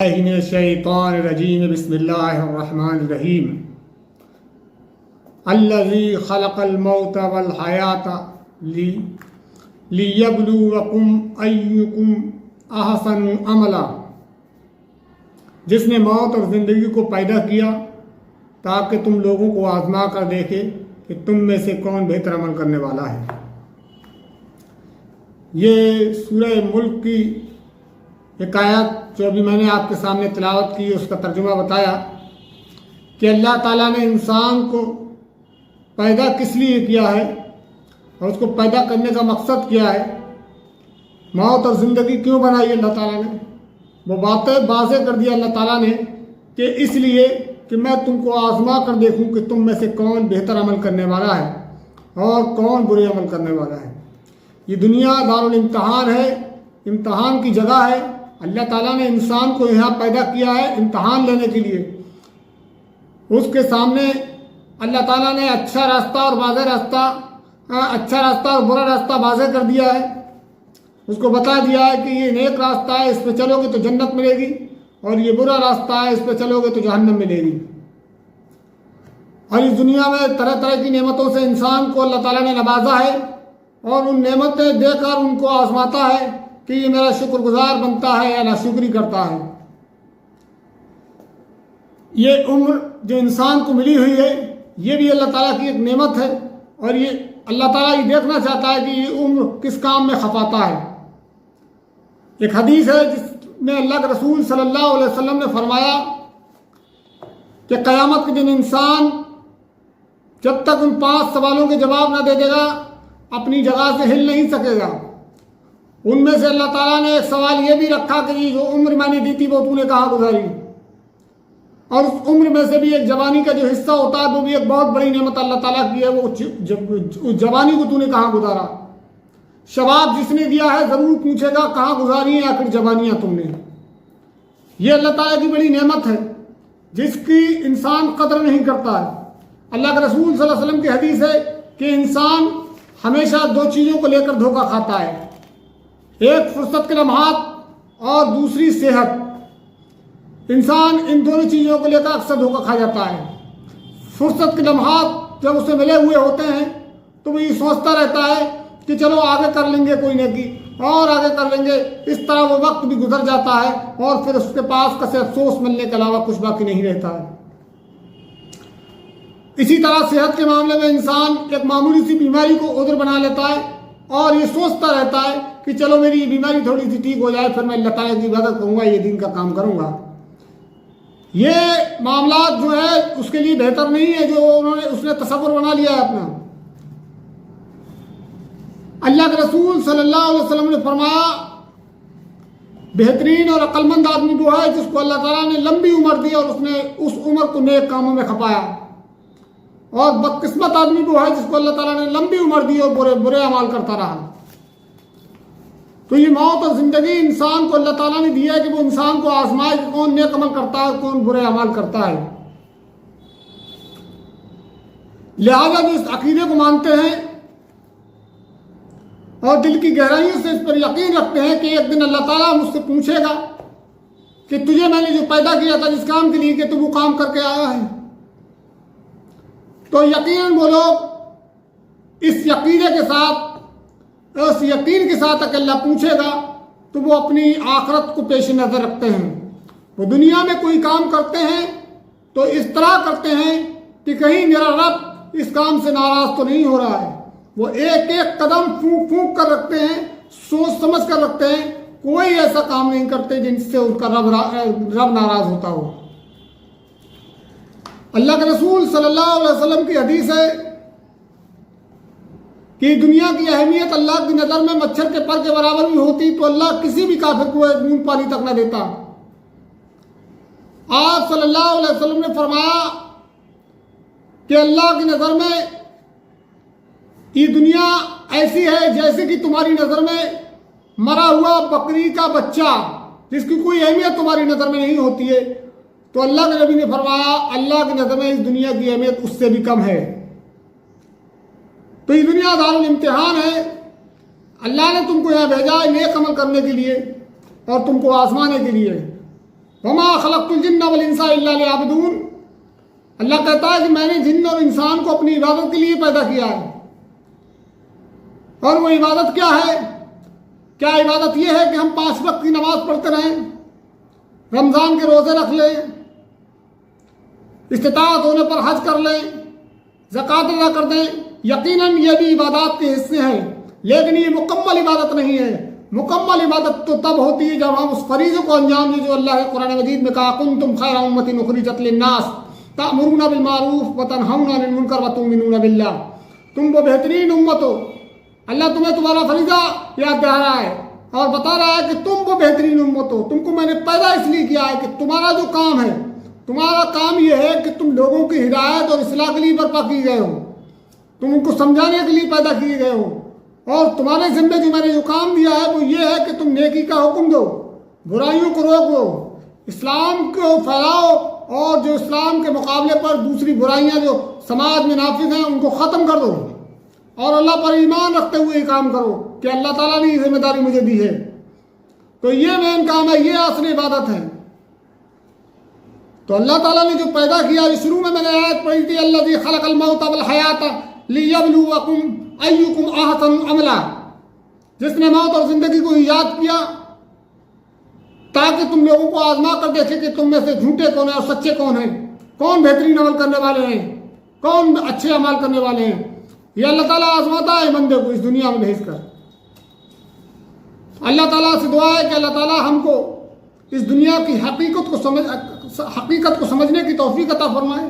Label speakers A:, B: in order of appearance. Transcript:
A: बिस्मिल्लाहि मिनश्शैतानिर्रजीम बिस्मिल्लाहिर्रहमानिर्रहीम अल्लज़ी खलक़ल मौत वल हयात लियब्लुवकुम अय्युकुम अहसनु अमला। जिसने मौत और ज़िंदगी को पैदा किया ताकि तुम लोगों को आजमा कर देखे कि तुम में से कौन बेहतर अमल करने वाला है। ये सूरह मुल्क की एक आयत जो अभी मैंने आपके सामने तिलावत की, उसका तर्जुमा बताया कि अल्लाह ताला ने इंसान को पैदा किस लिए किया है और उसको पैदा करने का मकसद क्या है, मौत और ज़िंदगी क्यों बनाई अल्लाह ताला ने, वो बातें वाज़ेह कर दिया अल्लाह ताला ने कि इसलिए कि मैं तुमको आजमा कर देखूं कि तुम में से कौन बेहतर अमल करने वाला है और कौन बुरे अमल करने वाला है। ये दुनिया दारुल इम्तिहान है, इम्तिहान की जगह है। अल्लाह ताला ने इंसान को यहाँ पैदा किया है इम्तिहान लेने के लिए। उसके सामने अल्लाह ताला ने अच्छा रास्ता और वाज़ेह रास्ता, अच्छा रास्ता और बुरा रास्ता वाज़ेह कर दिया है। उसको बता दिया है कि ये नेक रास्ता है, इस पर चलोगे तो जन्नत मिलेगी, और ये बुरा रास्ता है, इस पर चलोगे तो जहन्नम मिलेगी। और इस दुनिया में तरह तरह की नेमतों से इंसान को अल्लाह ताला ने नवाजा है और उन नेमतें देकर उनको आजमाता है कि ये मेरा शुक्रगुजार बनता है या नाशुक्री करता है। ये उम्र जो इंसान को मिली हुई है ये भी अल्लाह ताला की एक नेमत है, और ये अल्लाह ताला ये देखना चाहता है कि ये उम्र किस काम में खपाता है। एक हदीस है जिसमें अल्लाह के रसूल सल्लल्लाहु अलैहि वसल्लम ने फरमाया कि क़यामत के दिन इंसान जब तक उन 5 सवालों के जवाब ना दे देगा अपनी जगह से हिल नहीं सकेगा। उनमें से अल्लाह ताला ने एक सवाल ये भी रखा कि ये जो उम्र मैंने दी थी वो तूने कहाँ गुजारी, और उस उम्र में से भी एक जवानी का जो हिस्सा होता है वो भी एक बहुत बड़ी नेमत अल्लाह ताला की है। वो उस जवानी को तूने कहाँ गुजारा। शबाब जिसने दिया है ज़रूर पूछेगा कहाँ गुजारी है आखिर जवानियाँ तुमने। ये अल्लाह ताला की बड़ी नेमत है जिसकी इंसान कदर नहीं करता है। अल्लाह के रसूल सल्लल्लाहु अलैहि वसल्लम की हदीस है कि इंसान हमेशा 2 चीज़ों को लेकर धोखा खाता है, एक फुर्सत के लम्हात और दूसरी सेहत। इंसान इन दोनों चीज़ों को लेकर अक्सर धोखा खा जाता है। फुर्सत के लम्हात जब उसे मिले हुए होते हैं तो वो ये सोचता रहता है कि चलो आगे कर लेंगे कोई नेकी और आगे कर लेंगे, इस तरह वो वक्त भी गुजर जाता है और फिर उसके पास कसे अफसोस मिलने के अलावा कुछ बाकी नहीं रहता है। इसी तरह सेहत के मामले में इंसान एक मामूली सी बीमारी को उधर बना लेता है और ये सोचता रहता है कि चलो मेरी ये बीमारी थोड़ी सी ठीक हो जाए फिर मैं अल्लाह ताला की इबादत करूँगा, ये दिन का काम करूँगा। ये मामला जो है उसके लिए बेहतर नहीं है जो उसने तसव्वुर बना लिया है अपना। अल्लाह के रसूल सल्लल्लाहु अलैहि वसल्लम ने फरमाया बेहतरीन और अक्लमंद आदमी वो है जिसको अल्लाह ताला ने लंबी उम्र दी और उसने उस उम्र को नेक कामों में खपाया, और बदकिस्मत आदमी वो है जिसको अल्लाह ताला ने लंबी उम्र दी और बुरे बुरे अमाल करता रहा। तो ये मौत और ज़िंदगी इंसान को अल्लाह ताला ने दिया है कि वो इंसान को आजमाए कि कौन नेक अमल करता है कौन बुरे अमाल करता है। लिहाजा जो इस अकीदे को मानते हैं और दिल की गहराइयों से इस पर यकीन रखते हैं कि एक दिन अल्लाह ताला मुझसे पूछेगा कि तुझे मैंने जो पैदा किया था जिस काम के लिए कि तू वो काम करके आया है, तो यकीनन वो लोग इस यकीन के साथ अगर अल्लाह पूछेगा तो वो अपनी आखिरत को पेश नज़र रखते हैं। वो दुनिया में कोई काम करते हैं तो इस तरह करते हैं कि कहीं मेरा रब इस काम से नाराज़ तो नहीं हो रहा है। वो एक एक कदम फूंक फूंक कर रखते हैं, सोच समझ कर रखते हैं, कोई ऐसा काम नहीं करते जिनसे उनका रब नाराज़ होता हो। अल्लाह के रसूल सल्लल्लाहु अलैहि वसल्लम की हदीस है कि दुनिया की अहमियत अल्लाह की नज़र में मच्छर के पर के बराबर भी होती तो अल्लाह किसी भी काफिर को एक बूंद पानी तक न देता। आप सल्लल्लाहु अलैहि वसल्लम ने फरमाया कि अल्लाह की नज़र में ये दुनिया ऐसी है जैसे कि तुम्हारी नज़र में मरा हुआ बकरी का बच्चा जिसकी कोई अहमियत तुम्हारी नज़र में नहीं होती है। तो अल्लाह के नबी ने फरमाया अल्लाह की नज़र में इस दुनिया की अहमियत उससे भी कम है। तो ये दुनिया दारुल इम्तिहान है। अल्लाह ने तुमको यहाँ भेजा है नेक अमल करने के लिए और तुमको आजमाने के लिए। وما خلقت الجن والانس الا لیعبدون، اللہ کہتا ہے کہ میں نے جن اور انسان کو اپنی عبادت کے لیے پیدا کیا ہے۔ اور وہ عبادت کیا ہے؟ کیا عبادت یہ ہے کہ ہم 5 وقت کی نماز پڑھتے رہیں، رمضان کے روزے رکھ لیں، استطاعت ہونے پر حج کر لیں، زکوٰۃ ادا کر دیں؟ یقیناً یہ بھی عبادات کے حصے ہیں، لیکن یہ مکمل عبادت نہیں ہے۔ مکمل عبادت تو تب ہوتی ہے جب ہم اس فریضے کو انجام دیں جو اللہ نے قرآن مجید میں کہا کنتم خیر امۃ اخرجت للناس تأمرون بالمعروف وتنہون عن المنکر وتؤمنون باللہ۔ تم وہ بہترین امت ہو، اللہ تمہیں تمہارا فریضہ یاد دلا رہا ہے اور بتا رہا ہے کہ تم وہ بہترین امت ہو، تم کو میں نے پیدا اس لیے کیا ہے کہ تمہارا جو کام ہے، تمہارا کام یہ ہے کہ تم لوگوں کی ہدایت اور اصلاح کے لیے برپا کیے گئے ہو، تم ان کو سمجھانے کے لیے پیدا کیے گئے ہو، اور تمہارے ذمے جو میں نے جو کام دیا ہے وہ یہ ہے کہ تم نیکی کا حکم دو، برائیوں کو روکو، اسلام کو پھیلاؤ، اور جو اسلام کے مقابلے پر دوسری برائیاں جو سماج میں نافذ ہیں ان کو ختم کر دو، اور اللہ پر ایمان رکھتے ہوئے یہ کام کرو کہ اللہ تعالیٰ نے یہ ذمہ داری مجھے دی ہے۔ تو یہ مین کام ہے، یہ اصل عبادت ہے۔ تو اللہ تعالیٰ نے جو پیدا کیا، شروع میں نے آیت پڑھی تھی الذی خلق الموت والحیات لیبلوکم ایکم احسن عملا، جس نے موت اور زندگی کو ایجاد کیا تاکہ تم لوگوں کو آزما کر دیکھے کہ تم میں سے جھوٹے کون ہیں اور سچے کون ہیں، کون بہترین عمل کرنے والے ہیں، کون اچھے عمل کرنے والے ہیں۔ یہ اللہ تعالیٰ آزماتا ہے بندے کو اس دنیا میں بھیج کر۔ اللہ تعالیٰ سے دعا ہے کہ اللہ تعالیٰ ہم کو اس دنیا کی حقیقت کو سمجھنے کی توفیق عطا فرمائے۔